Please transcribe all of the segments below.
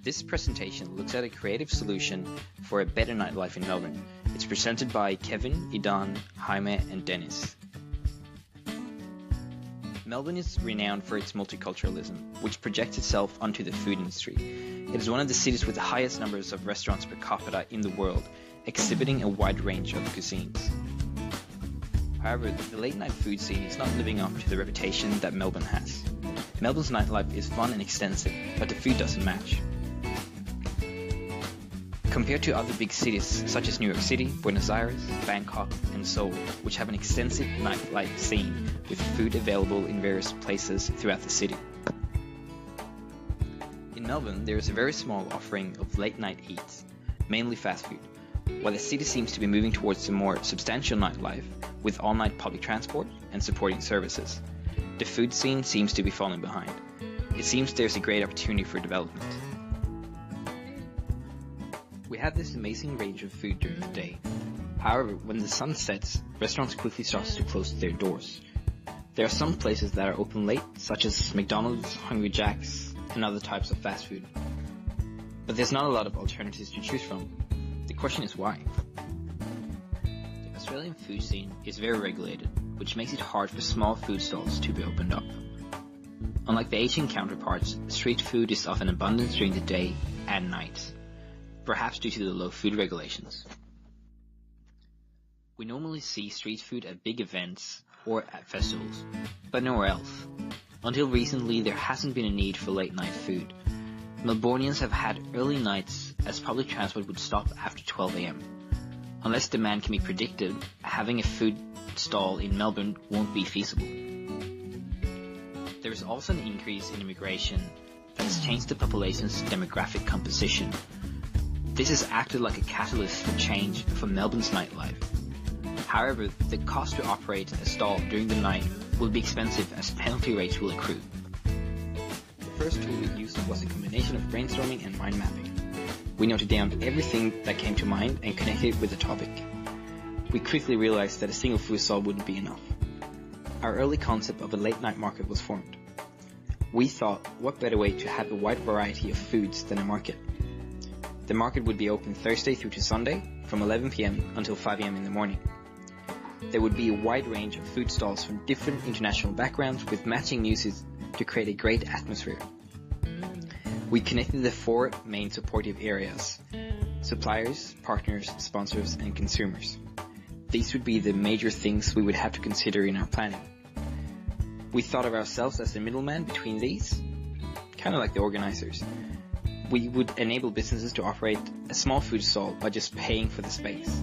This presentation looks at a creative solution for a better nightlife in Melbourne. It's presented by Kevin, Idan, Jaime and Dennis. Melbourne is renowned for its multiculturalism, which projects itself onto the food industry. It is one of the cities with the highest numbers of restaurants per capita in the world, exhibiting a wide range of cuisines. However, the late-night food scene is not living up to the reputation that Melbourne has. Melbourne's nightlife is fun and extensive, but the food doesn't match. Compared to other big cities such as New York City, Buenos Aires, Bangkok and Seoul, which have an extensive nightlife scene with food available in various places throughout the city. In Melbourne, there is a very small offering of late-night eats, mainly fast food, while the city seems to be moving towards a more substantial nightlife with all-night public transport and supporting services. The food scene seems to be falling behind. It seems there's a great opportunity for development. We have this amazing range of food during the day. However, when the sun sets, restaurants quickly start to close their doors. There are some places that are open late, such as McDonald's, Hungry Jack's, and other types of fast food. But there's not a lot of alternatives to choose from. The question is why? The Australian food scene is very regulated, which makes it hard for small food stalls to be opened up. Unlike the Asian counterparts, street food is of an abundance during the day and night, perhaps due to the low food regulations. We normally see street food at big events or at festivals, but nowhere else. Until recently, there hasn't been a need for late night food. Melbournians have had early nights as public transport would stop after 12 AM. Unless demand can be predicted, having a food stall in Melbourne won't be feasible. There is also an increase in immigration that has changed the population's demographic composition. This has acted like a catalyst for change for Melbourne's nightlife. However, the cost to operate a stall during the night will be expensive as penalty rates will accrue. The first tool we used was a combination of brainstorming and mind mapping. We noted down everything that came to mind and connected it with the topic. We quickly realized that a single food stall wouldn't be enough. Our early concept of a late night market was formed. We thought, what better way to have a wide variety of foods than a market? The market would be open Thursday through to Sunday from 11 PM until 5 AM in the morning. There would be a wide range of food stalls from different international backgrounds with matching music to create a great atmosphere. We connected the four main supportive areas: suppliers, partners, sponsors and consumers. These would be the major things we would have to consider in our planning. We thought of ourselves as the middleman between these, kind of like the organizers. We would enable businesses to operate a small food stall by just paying for the space.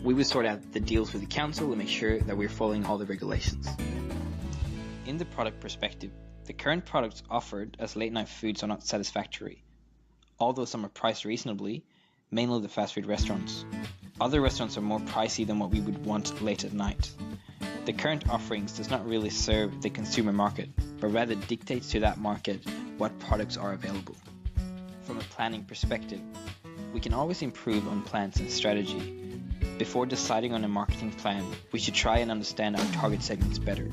We would sort out the deals with the council and make sure that we're following all the regulations. In the product perspective, the current products offered as late night foods are not satisfactory. Although some are priced reasonably, mainly the fast food restaurants. Other restaurants are more pricey than what we would want late at night. The current offerings does not really serve the consumer market, but rather dictates to that market what products are available. From a planning perspective, we can always improve on plans and strategy. Before deciding on a marketing plan, we should try and understand our target segments better.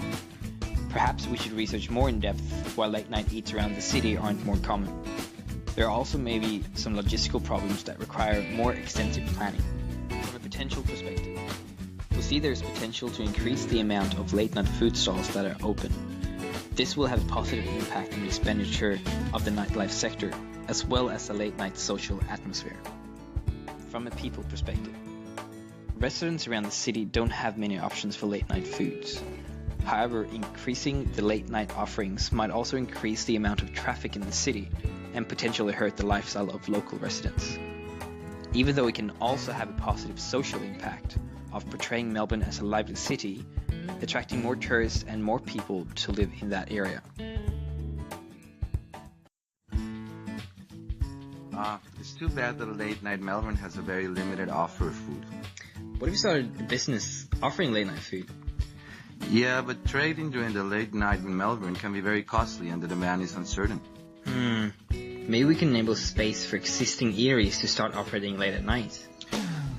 Perhaps we should research more in depth why late night eats around the city aren't more common. There are also maybe some logistical problems that require more extensive planning. From a potential perspective, we see there is potential to increase the amount of late night food stalls that are open. This will have a positive impact on the expenditure of the nightlife sector, as well as the late night social atmosphere. From a people perspective, residents around the city don't have many options for late night foods. However, increasing the late night offerings might also increase the amount of traffic in the city and potentially hurt the lifestyle of local residents. Even though it can also have a positive social impact of portraying Melbourne as a lively city, attracting more tourists and more people to live in that area. It's too bad that late night Melbourne has a very limited offer of food. What if you started a business offering late night food? Yeah, but trading during the late night in Melbourne can be very costly and the demand is uncertain. Maybe we can enable space for existing eateries to start operating late at night.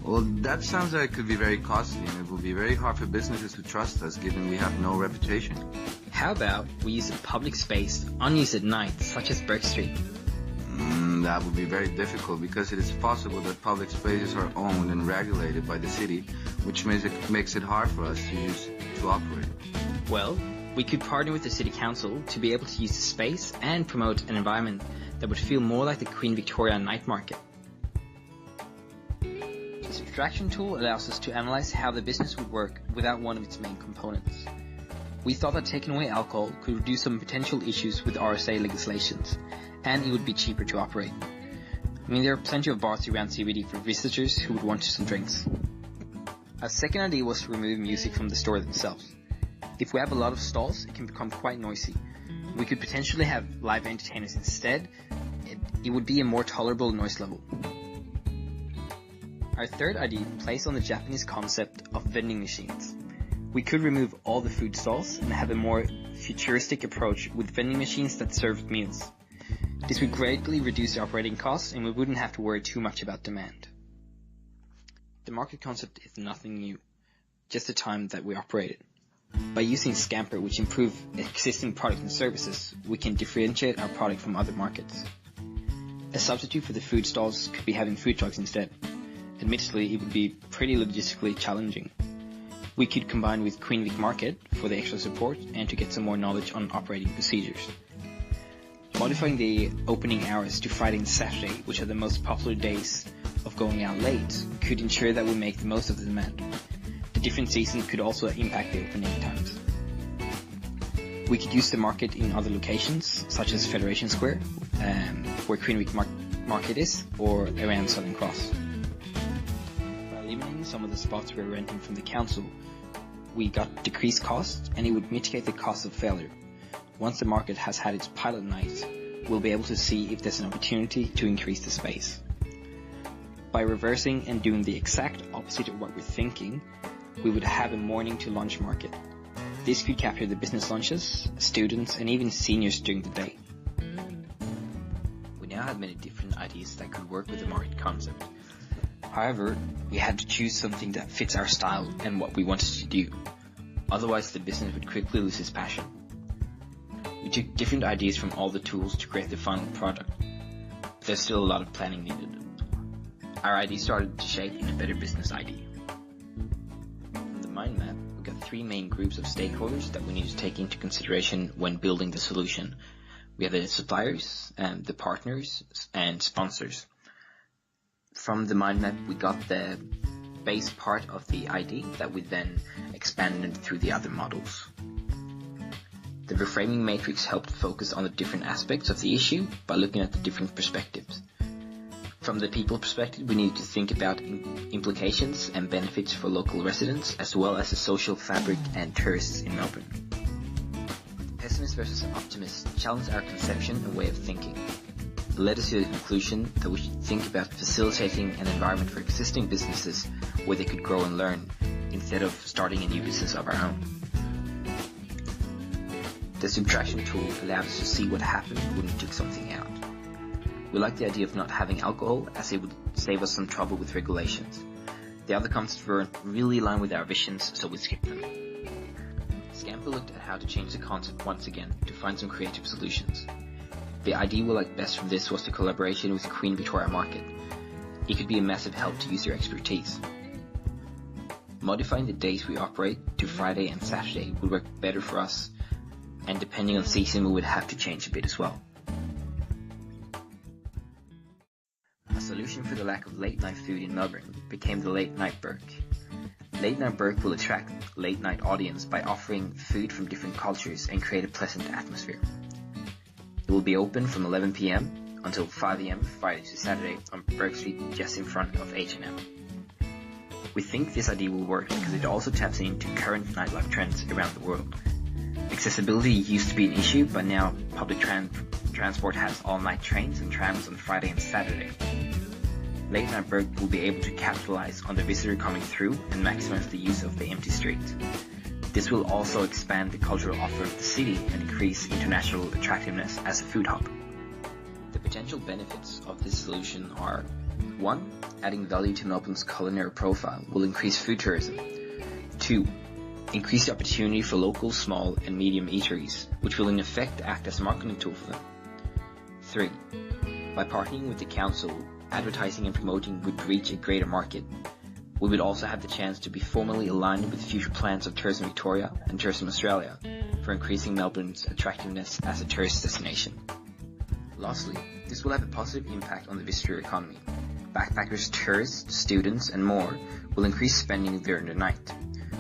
Well, that sounds like it could be very costly and it will be very hard for businesses to trust us given we have no reputation. How about we use a public space unused at night, such as Bourke Street? on that would be very difficult because it is possible that public spaces are owned and regulated by the city, which makes it hard for us to operate. Well, we could partner with the City Council to be able to use the space and promote an environment that would feel more like the Queen Victoria night market. The subtraction tool allows us to analyze how the business would work without one of its main components. We thought that taking away alcohol could reduce some potential issues with RSA legislations, and it would be cheaper to operate. I mean, there are plenty of bars around CBD for visitors who would want some drinks. Our second idea was to remove music from the store themselves. If we have a lot of stalls, it can become quite noisy. We could potentially have live entertainers instead. It would be a more tolerable noise level. Our third idea plays on the Japanese concept of vending machines. We could remove all the food stalls and have a more futuristic approach with vending machines that serve meals. This would greatly reduce the operating costs and we wouldn't have to worry too much about demand. The market concept is nothing new, just the time that we operate it. By using Scamper, which improve existing products and services, we can differentiate our product from other markets. A substitute for the food stalls could be having food trucks instead. Admittedly, it would be pretty logistically challenging. We could combine with Queen Vic Market for the extra support and to get some more knowledge on operating procedures. Modifying the opening hours to Friday and Saturday, which are the most popular days of going out late, could ensure that we make the most of the demand. The different seasons could also impact the opening times. We could use the market in other locations, such as Federation Square, where Queen Vic Market is, or around Southern Cross. By eliminating some of the spots we're renting from the council, we got decreased costs and it would mitigate the cost of failure. Once the market has had its pilot night, we'll be able to see if there's an opportunity to increase the space. By reversing and doing the exact opposite of what we're thinking, we would have a morning to lunch market. This could capture the business lunches, students and even seniors during the day. We now have many different ideas that could work with the market concept. However, we had to choose something that fits our style and what we wanted to do. Otherwise, the business would quickly lose its passion. We took different ideas from all the tools to create the final product, but there's still a lot of planning needed. Our idea started to shape into a better business idea. From the mind map, we got three main groups of stakeholders that we need to take into consideration when building the solution. We have the suppliers, the partners, and sponsors. From the mind map, we got the base part of the idea that we then expanded through the other models. The reframing matrix helped focus on the different aspects of the issue by looking at the different perspectives. From the people perspective, we needed to think about implications and benefits for local residents, as well as the social fabric and tourists in Melbourne. Pessimist versus optimist challenged our conception and way of thinking. It led us to the conclusion that we should think about facilitating an environment for existing businesses where they could grow and learn, instead of starting a new business of our own. The subtraction tool allowed us to see what happened when we took something out. We liked the idea of not having alcohol, as it would save us some trouble with regulations. The other concepts weren't really in line with our visions, so we skipped them. Scamper looked at how to change the concept once again to find some creative solutions. The idea we liked best from this was the collaboration with Queen Victoria Market. It could be a massive help to use their expertise. Modifying the days we operate to Friday and Saturday would work better for us, and depending on season we would have to change a bit as well. A solution for the lack of late night food in Melbourne became the Late Night Bourke. Late Night Bourke will attract late night audience by offering food from different cultures and create a pleasant atmosphere. It will be open from 11 p.m. until 5 a.m. Friday to Saturday on Bourke Street, just in front of H&M. We think this idea will work because it also taps into current nightlife trends around the world. Accessibility used to be an issue, but now public transport has all-night trains and trams on Friday and Saturday. Late Night Bourke will be able to capitalize on the visitor coming through and maximize the use of the empty street. This will also expand the cultural offer of the city and increase international attractiveness as a food hub. The potential benefits of this solution are: 1. Adding value to Melbourne's culinary profile will increase food tourism. 2. Increase the opportunity for local small and medium eateries, which will in effect act as a marketing tool for them. 3. By partnering with the council, advertising and promoting would reach a greater market. We would also have the chance to be formally aligned with future plans of Tourism Victoria and Tourism Australia for increasing Melbourne's attractiveness as a tourist destination. Lastly, this will have a positive impact on the visitor economy. Backpackers, tourists, students, and more will increase spending during the night,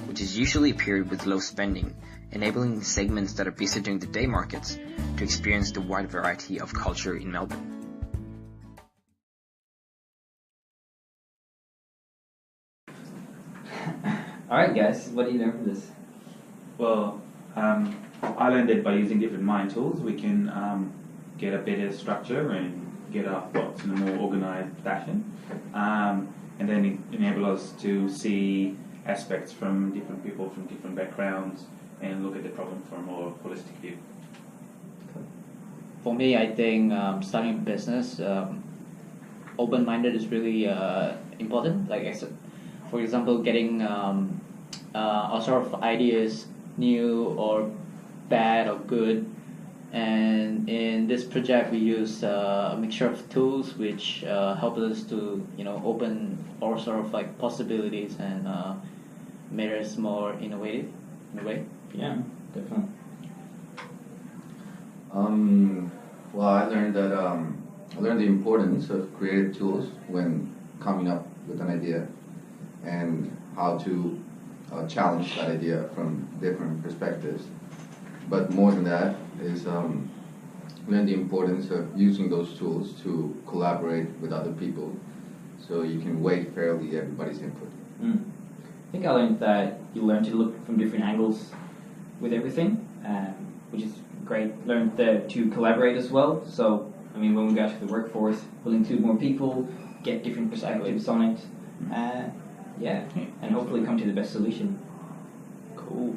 which is usually a period with low spending, enabling segments that are busy during the day markets to experience the wide variety of culture in Melbourne. Alright guys, what do you learn from this? Well, I learned that by using different mind tools, we can get a better structure and get our thoughts in a more organized fashion, and then enable us to see aspects from different people from different backgrounds and look at the problem from a more holistic view. For me, I think starting a business, open-minded is really important. Like, for example, getting all sort of ideas, new or bad or good. And in this project, we use a mixture of tools which help us to, open all sort of like possibilities and made us more innovative in a way. Yeah, definitely. Well, I learned the importance of creative tools when coming up with an idea, and how to challenge that idea from different perspectives. But more than that is learn the importance of using those tools to collaborate with other people, so you can weigh fairly everybody's input. I think I learned that you learn to look from different angles with everything, which is great. Learned to collaborate as well. So, I mean, when we go to the workforce, we'll include more people, get different perspectives on it, and hopefully come to the best solution. Cool.